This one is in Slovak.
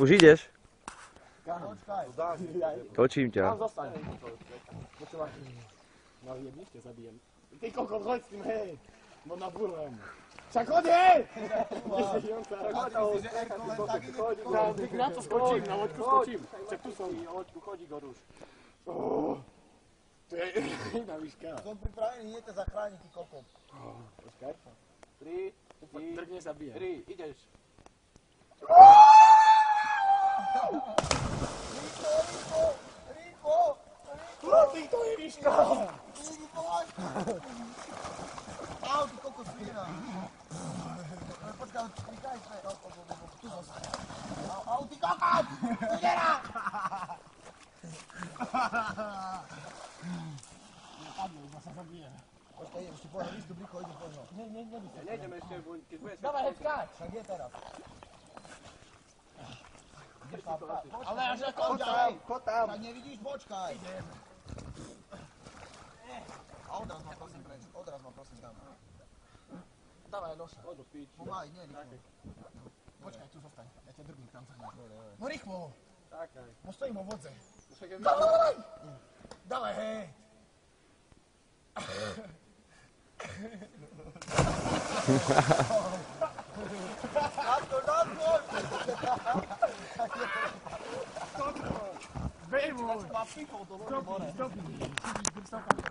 Už ideš? Počkaj. Točím ťa. Tam zostaň. Počúvaj. No jedni ťa zabijem. Ty kokos, hoď s tým, hej. No na burem. Však hoď, hej! Na to skočím, na loďku skočím. Však tu som. Na loďku chodí Goruš. To je iná výška. Som pripravený, nie te zachrániť, ty kokos. Počkaj. 3, drgne zabijem. 3, ideš. Rýchlo! To je výška. Au, ty kokos, vyjena. Počkaj, prikaj sa. Tu zostaň. Au, ty kokos! Vyjena! Nepadlo, iba sa zabijem. Počkaj, ešte poďme, výstup, rýchlo, idem poďme. Nejdem ešte, keď bude Dawaj, heckáč! Však je teraz. Ale až ako ďalej. Chod tam. Tak nevidíš, počkaj. Idem. A odraz ma prosím preč, odraz ma prosím tam. Dávaj, nosa. Poď do píči. Pomáhaj, nie, rýchlo. Počkaj, tu zostaň, ja ťa drgnem tam za ním. No rýchlo, Čakaj. no stojím o vodze. Však je Dávaj! Dávaj, hej! Naskôr! Bej môj! Stop, stop.